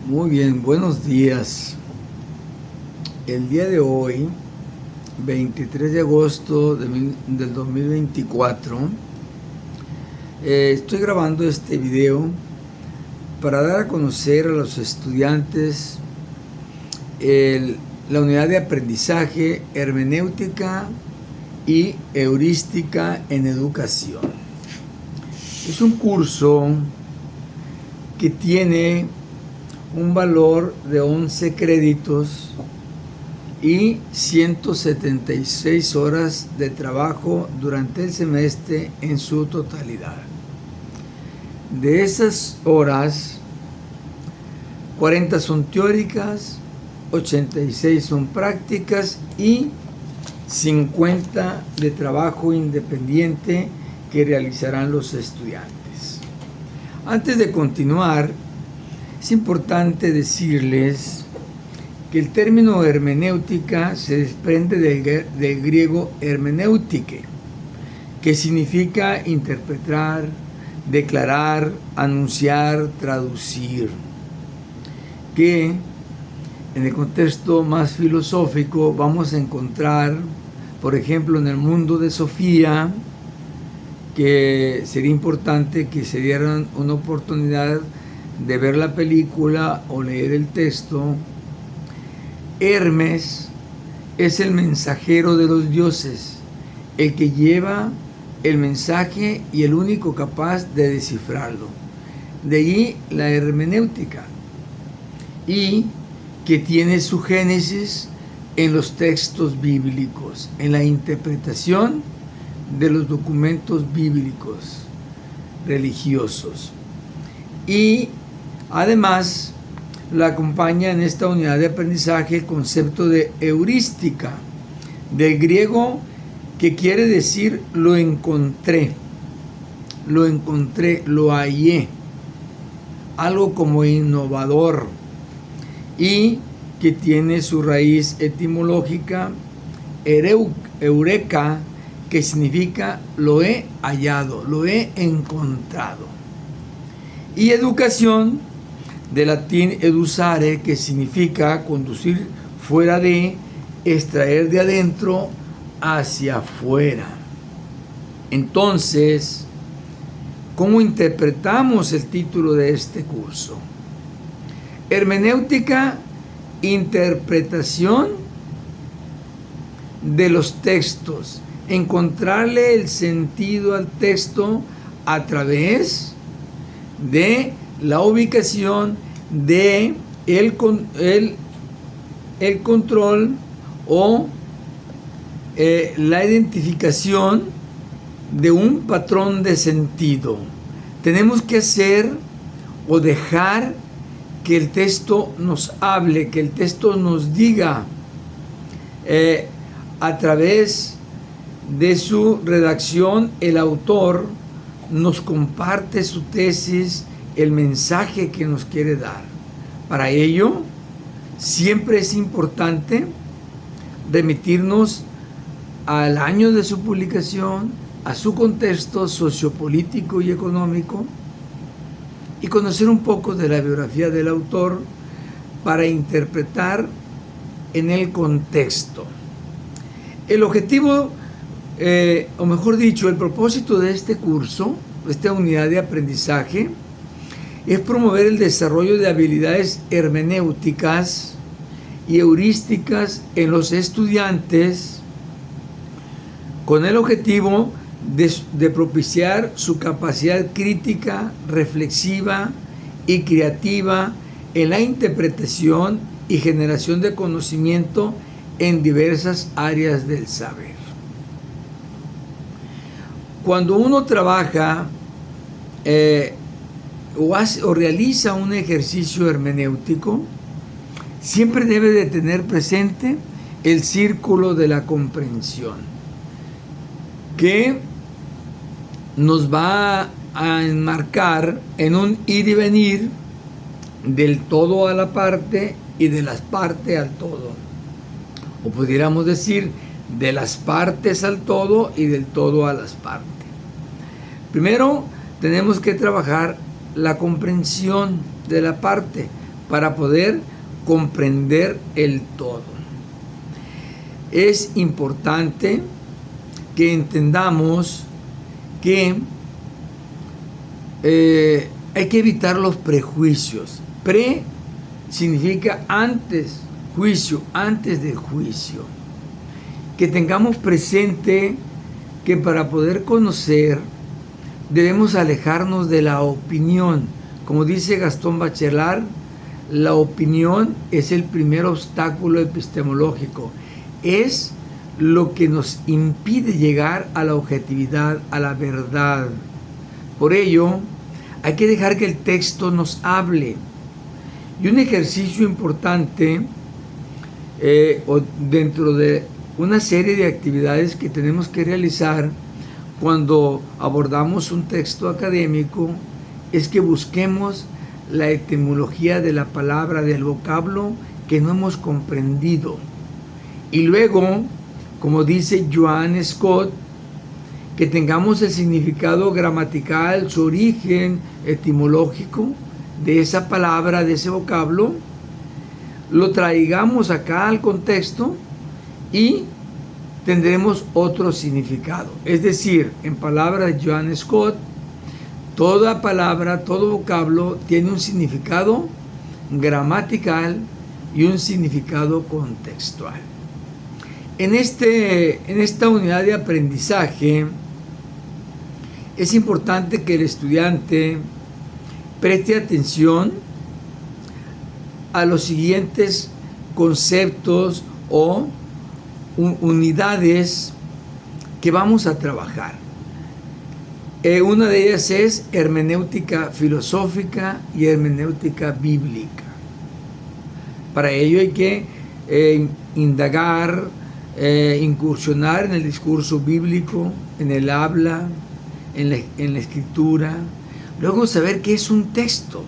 Muy bien, buenos días. El día de hoy, 23 de agosto del 2024, estoy grabando este video para dar a conocer a los estudiantes la unidad de aprendizaje, hermenéutica y heurística en educación. Es un curso que tiene un valor de 11 créditos y 176 horas de trabajo durante el semestre en su totalidad. De esas horas, 40 son teóricas, 86 son prácticas y 50 de trabajo independiente que realizarán los estudiantes. Antes de continuar, es importante decirles que el término hermenéutica se desprende del griego hermeneutike, que significa interpretar, declarar, anunciar, traducir, que en el contexto más filosófico vamos a encontrar, por ejemplo, en el mundo de Sofía, que sería importante que se dieran una oportunidad de ver la película o leer el texto. Hermes es el mensajero de los dioses, el que lleva el mensaje y el único capaz de descifrarlo. De ahí la hermenéutica, y que tiene su génesis en los textos bíblicos, en la interpretación de los documentos bíblicos religiosos. Y además, la acompaña en esta unidad de aprendizaje el concepto de heurística, del griego, que quiere decir lo encontré, lo hallé, algo como innovador, y que tiene su raíz etimológica eureka, que significa lo he hallado, lo he encontrado. Y educación, de latín educare, que significa conducir fuera de, extraer de adentro hacia afuera. Entonces, ¿cómo interpretamos el título de este curso? Hermenéutica, interpretación de los textos, encontrarle el sentido al texto a través de la ubicación de el control o la identificación de un patrón de sentido. Tenemos que hacer o dejar que el texto nos hable, que el texto nos diga a través de su redacción. El autor nos comparte su tesis, el mensaje que nos quiere dar. Para ello, siempre es importante remitirnos al año de su publicación, a su contexto sociopolítico y económico, y conocer un poco de la biografía del autor para interpretar en el contexto. El objetivo, o mejor dicho, el propósito de este curso, esta unidad de aprendizaje, es promover el desarrollo de habilidades hermenéuticas y heurísticas en los estudiantes, con el objetivo de propiciar su capacidad crítica, reflexiva y creativa en la interpretación y generación de conocimiento en diversas áreas del saber. Cuando uno trabaja o realiza un ejercicio hermenéutico, siempre debe de tener presente el círculo de la comprensión, que nos va a enmarcar en un ir y venir del todo a la parte y de las partes al todo. O pudiéramos decir, de las partes al todo y del todo a las partes. Primero, tenemos que trabajar la comprensión de la parte para poder comprender el todo. Es importante que entendamos que hay que evitar los prejuicios. Pre significa antes, juicio, antes del juicio. Que tengamos presente que para poder conocer debemos alejarnos de la opinión. Como dice Gastón Bachelard, la opinión es el primer obstáculo epistemológico. Es lo que nos impide llegar a la objetividad, a la verdad. Por ello, hay que dejar que el texto nos hable. Y un ejercicio importante dentro de una serie de actividades que tenemos que realizar cuando abordamos un texto académico es que busquemos la etimología de la palabra, del vocablo que no hemos comprendido. Y luego, como dice Joan Scott, que tengamos el significado gramatical, su origen etimológico de esa palabra, de ese vocablo, lo traigamos acá al contexto y tendremos otro significado. Es decir, en palabras de Joan Scott, toda palabra, todo vocablo tiene un significado gramatical y un significado contextual. En esta unidad de aprendizaje es importante que el estudiante preste atención a los siguientes conceptos o unidades que vamos a trabajar. Una de ellas es hermenéutica filosófica y hermenéutica bíblica. Para ello hay que indagar, incursionar en el discurso bíblico, en el habla, en la escritura. Luego saber qué es un texto.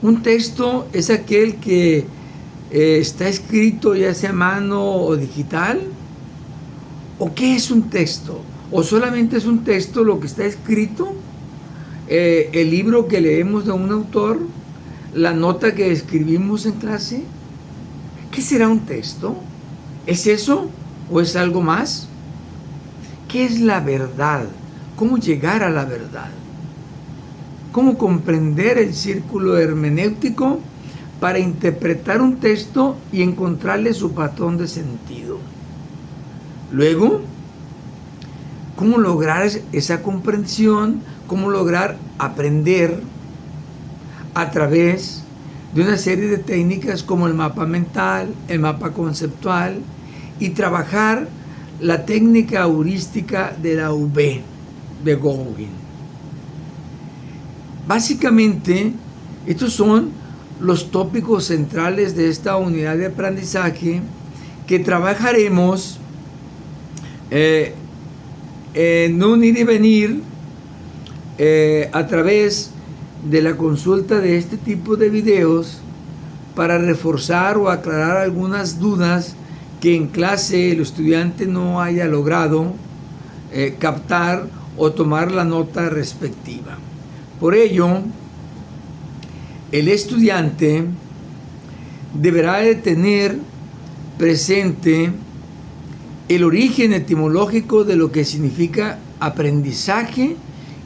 Un texto es aquel que está escrito ya sea a mano o digital. ¿O qué es un texto? ¿O solamente es un texto lo que está escrito? El libro que leemos de un autor, la nota que escribimos en clase. ¿Qué será un texto? ¿Es eso o es algo más? ¿Qué es la verdad? ¿Cómo llegar a la verdad? ¿Cómo comprender el círculo hermenéutico para interpretar un texto y encontrarle su patrón de sentido? Luego, ¿cómo lograr esa comprensión? ¿Cómo lograr aprender a través de una serie de técnicas como el mapa mental, el mapa conceptual y trabajar la técnica heurística de la V de Gauguin? Básicamente, estos son los tópicos centrales de esta unidad de aprendizaje que trabajaremos en un ir y venir a través de la consulta de este tipo de videos para reforzar o aclarar algunas dudas que en clase el estudiante no haya logrado captar o tomar la nota respectiva. Por ello, el estudiante deberá de tener presente el origen etimológico de lo que significa aprendizaje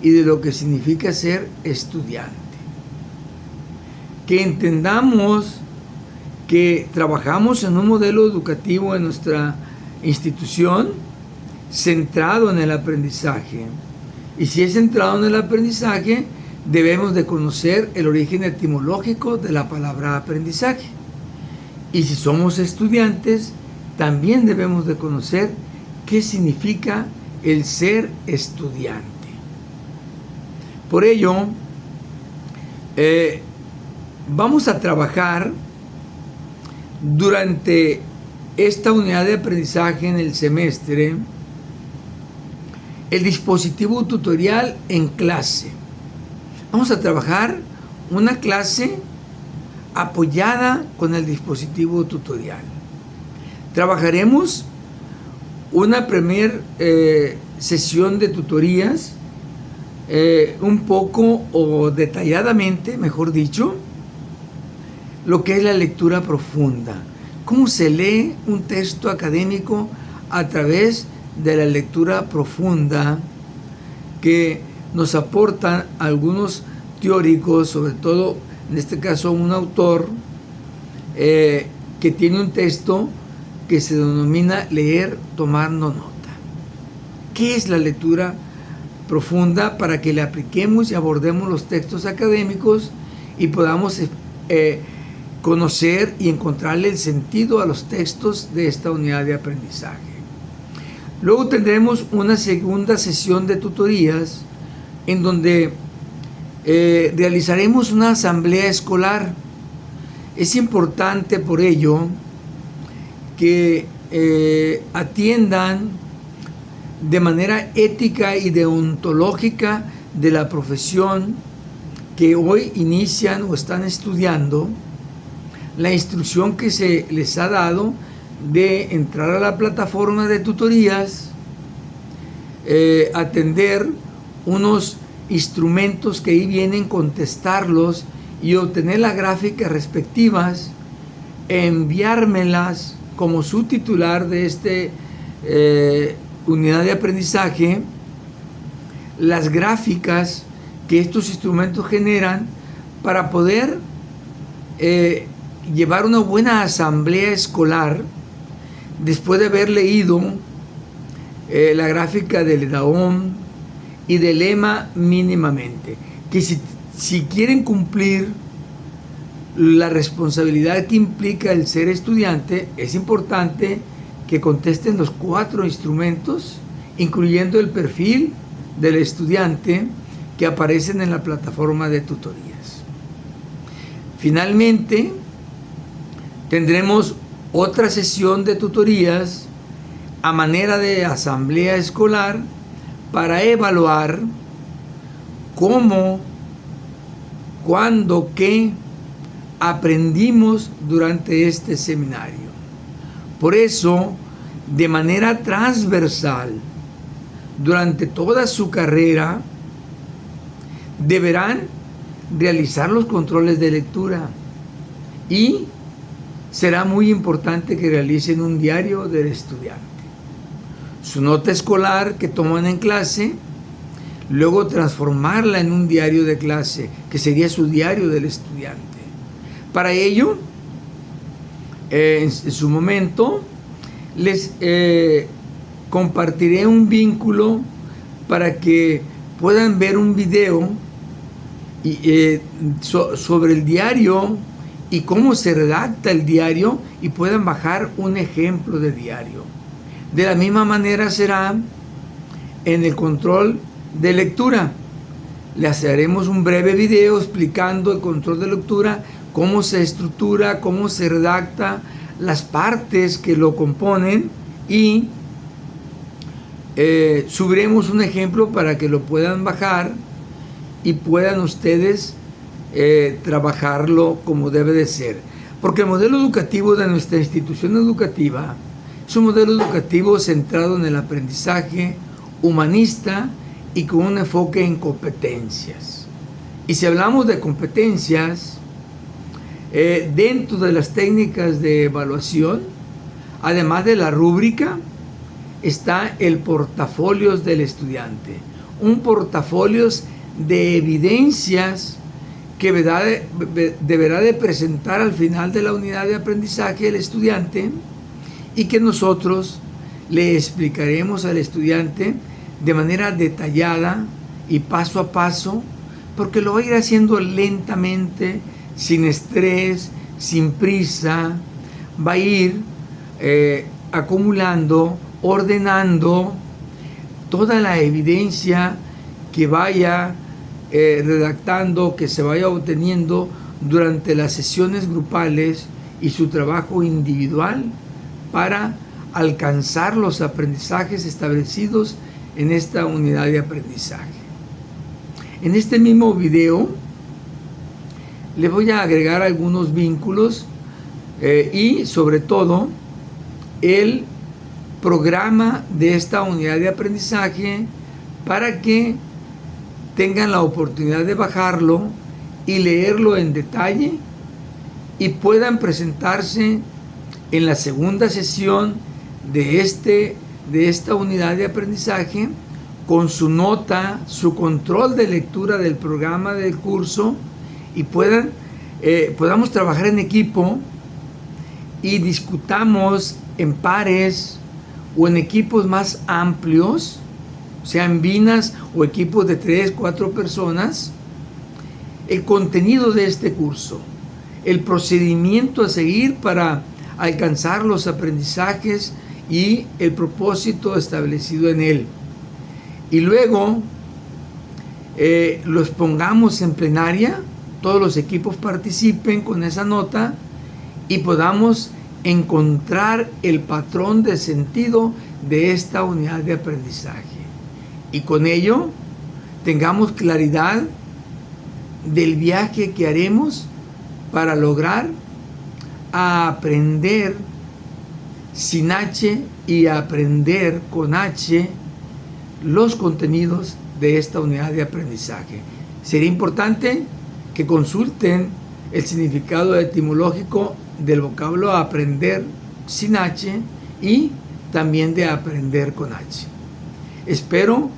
y de lo que significa ser estudiante. Que entendamos que trabajamos en un modelo educativo en nuestra institución centrado en el aprendizaje. Y si es centrado en el aprendizaje, debemos de conocer el origen etimológico de la palabra aprendizaje. Y si somos estudiantes, también debemos de conocer qué significa el ser estudiante. Por ello, vamos a trabajar durante esta unidad de aprendizaje en el semestre el dispositivo tutorial en clase. Vamos a trabajar una clase apoyada con el dispositivo tutorial. Trabajaremos una primera sesión de tutorías un poco o detalladamente, mejor dicho, lo que es la lectura profunda. ¿Cómo se lee un texto académico? A través de la lectura profunda que nos aportan algunos teóricos, sobre todo en este caso un autor que tiene un texto que se denomina leer tomando nota. ¿Qué es la lectura profunda? Para que le apliquemos y abordemos los textos académicos y podamos conocer y encontrarle el sentido a los textos de esta unidad de aprendizaje. Luego tendremos una segunda sesión de tutorías en donde realizaremos una asamblea escolar. Es importante por ello que atiendan de manera ética y deontológica de la profesión que hoy inician o están estudiando, la instrucción que se les ha dado de entrar a la plataforma de tutorías, atender unos instrumentos que ahí vienen, contestarlos y obtener las gráficas respectivas, enviármelas como su titular de esta unidad de aprendizaje, las gráficas que estos instrumentos generan para poder llevar una buena asamblea escolar después de haber leído la gráfica del EDAOM y del lema mínimamente. Que si quieren cumplir la responsabilidad que implica el ser estudiante, es importante que contesten los 4 instrumentos, incluyendo el perfil del estudiante que aparecen en la plataforma de tutorías. Finalmente, tendremos otra sesión de tutorías a manera de asamblea escolar para evaluar cómo, cuándo, qué aprendimos durante este seminario. Por eso, de manera transversal, durante toda su carrera, deberán realizar los controles de lectura y será muy importante que realicen un diario del estudiante. Su nota escolar que toman en clase, luego transformarla en un diario de clase, que sería su diario del estudiante. Para ello, en su momento, les compartiré un vínculo para que puedan ver un video sobre el diario y cómo se redacta el diario y puedan bajar un ejemplo de diario. De la misma manera será en el control de lectura. Les haremos un breve video explicando el control de lectura, cómo se estructura, cómo se redacta, las partes que lo componen y subiremos un ejemplo para que lo puedan bajar y puedan ustedes trabajarlo como debe de ser. Porque el modelo educativo de nuestra institución educativa es un modelo educativo centrado en el aprendizaje humanista y con un enfoque en competencias. Y si hablamos de competencias, dentro de las técnicas de evaluación, además de la rúbrica, está el portafolios del estudiante. Un portafolios de evidencias que deberá de presentar al final de la unidad de aprendizaje el estudiante y que nosotros le explicaremos al estudiante de manera detallada y paso a paso, porque lo va a ir haciendo lentamente, sin estrés, sin prisa, va a ir acumulando, ordenando toda la evidencia que vaya redactando, que se vaya obteniendo durante las sesiones grupales y su trabajo individual para alcanzar los aprendizajes establecidos en esta unidad de aprendizaje. En este mismo video le voy a agregar algunos vínculos y sobre todo el programa de esta unidad de aprendizaje para que tengan la oportunidad de bajarlo y leerlo en detalle y puedan presentarse en la segunda sesión de esta unidad de aprendizaje con su nota, su control de lectura del programa del curso, y podamos trabajar en equipo y discutamos en pares o en equipos más amplios, sean binas o equipos de 3, 4 personas, el contenido de este curso, el procedimiento a seguir para alcanzar los aprendizajes y el propósito establecido en él. Y luego los pongamos en plenaria, todos los equipos participen con esa nota y podamos encontrar el patrón de sentido de esta unidad de aprendizaje. Y con ello tengamos claridad del viaje que haremos para lograr aprender sin H y aprender con H los contenidos de esta unidad de aprendizaje. Sería importante que consulten el significado etimológico del vocablo aprender sin H y también de aprender con H. Espero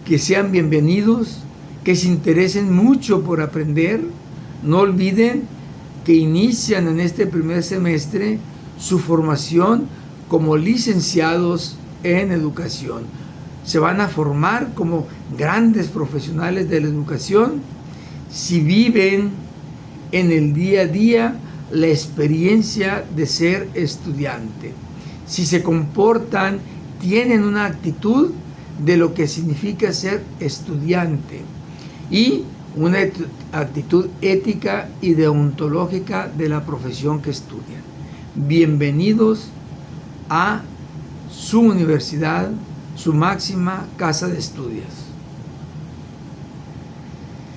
que sean bienvenidos, que se interesen mucho por aprender. No olviden que inician en este primer semestre su formación como licenciados en educación. Se van a formar como grandes profesionales de la educación si viven en el día a día la experiencia de ser estudiante. Si se comportan, tienen una actitud de lo que significa ser estudiante y una actitud ética y deontológica de la profesión que estudian. Bienvenidos a su universidad, su máxima casa de estudios.